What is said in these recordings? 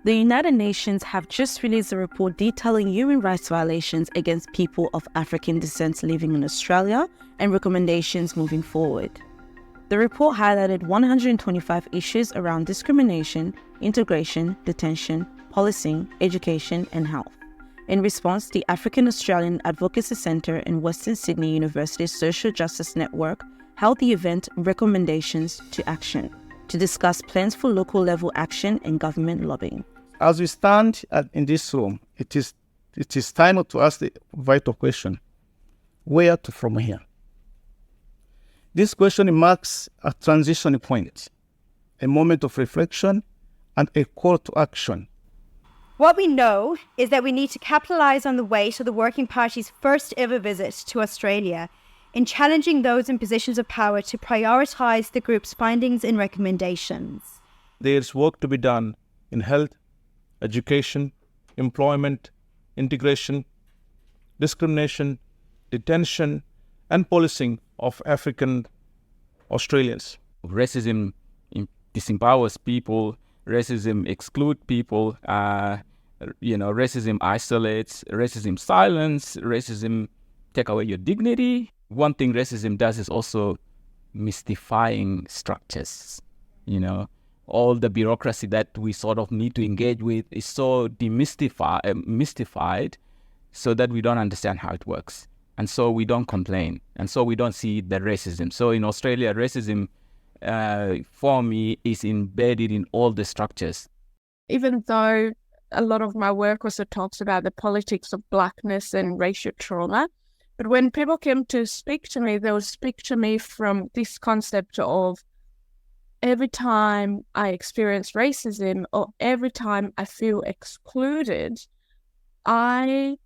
The United Nations have just released a report detailing human rights violations against people of African descent living in Australia and recommendations moving forward. The report highlighted 125 issues around discrimination, integration, detention, policing, education, and health. In response, the African Australian Advocacy Centre and Western Sydney University's Social Justice Network held the event Recommendations to Action to discuss plans for local level action and government lobbying. As we stand in this room, it is time to ask the vital question: where to from here? This question marks a transition point, a moment of reflection, and a call to action. What we know is that we need to capitalise on the weight of the Working Party's first ever visit to Australia in challenging those in positions of power to prioritise the group's findings and recommendations. There's work to be done in health, education, employment, integration, discrimination, detention, and policing of African Australians. Racism disempowers people, racism excludes people, racism isolates, racism silence, racism take away your dignity. One thing racism does is also mystifying structures. All the bureaucracy that we sort of need to engage with is so mystified so that we don't understand how it works. And so we don't complain. And so we don't see the racism. So in Australia, racism, for me, is embedded in all the structures. Even though a lot of my work also talks about the politics of blackness and racial trauma, but when people came to speak to me, they would speak to me from this concept of every time I experience racism or every time I feel excluded, I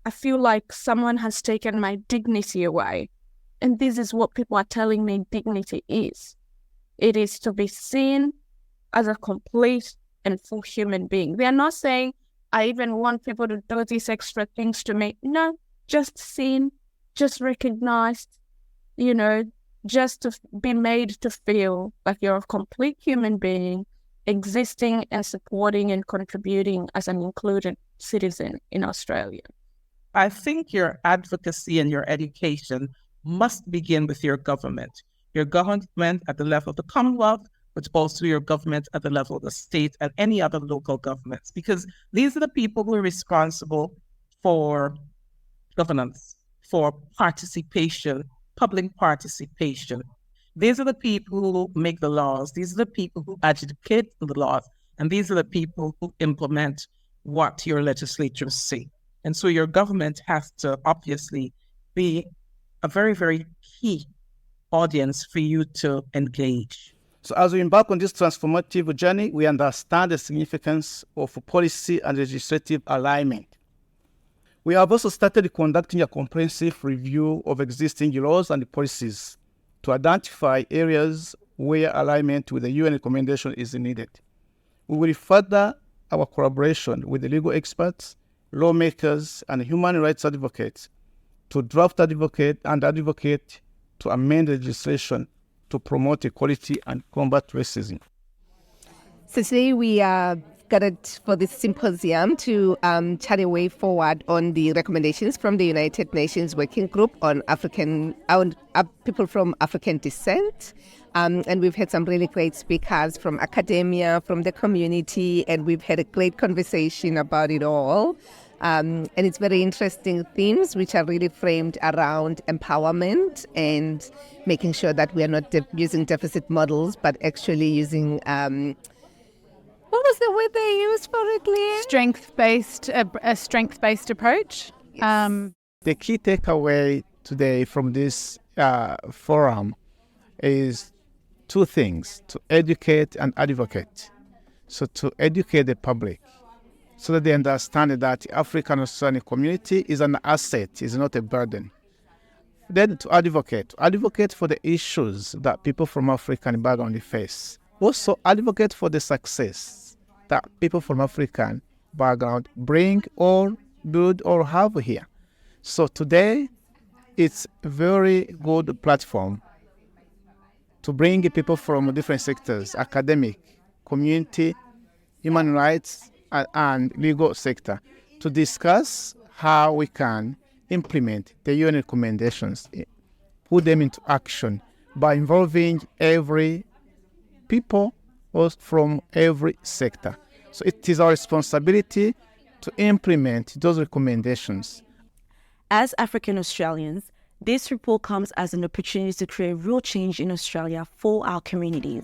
feel like someone has taken my dignity away. And this is what people are telling me dignity is. It is to be seen as a complete and full human being. They are not saying, I even want people to do these extra things to me. No, just seen, just recognized, just to be made to feel like you're a complete human being, existing and supporting and contributing as an included citizen in Australia. I think your advocacy and your education must begin with your government at the level of the Commonwealth, but also your government at the level of the state and any other local governments, because these are the people who are responsible for governance, for participation, public participation. These are the people who make the laws. These are the people who advocate for the laws. And these are the people who implement what your legislatures say. And so your government has to obviously be a very, very key audience for you to engage. So as we embark on this transformative journey, we understand the significance of policy and legislative alignment. We have also started conducting a comprehensive review of existing laws and policies to identify areas where alignment with the UN recommendation is needed. We will further our collaboration with the legal experts, lawmakers, and human rights advocates to draft advocate to amend legislation to promote equality and combat racism. So today we are gathered for this symposium to chart a way forward on the recommendations from the United Nations Working Group on people from African descent. And we've had some really great speakers from academia, from the community, and we've had a great conversation about it all. And it's very interesting themes which are really framed around empowerment and making sure that we are not using deficit models, but actually using, what was the word they used for it, Leanne? A strength-based approach. Yes. The key takeaway today from this forum is two things: to educate and advocate. So to educate the public, so that they understand that the African Australian community is an asset, is not a burden. Then to advocate for the issues that people from African background face. Also advocate for the success that people from African background bring or build or have here. So today, it's a very good platform to bring people from different sectors: academic, community, human rights, and legal sector to discuss how we can implement the UN recommendations, put them into action by involving every people from every sector. So it is our responsibility to implement those recommendations. As African Australians, this report comes as an opportunity to create real change in Australia for our communities.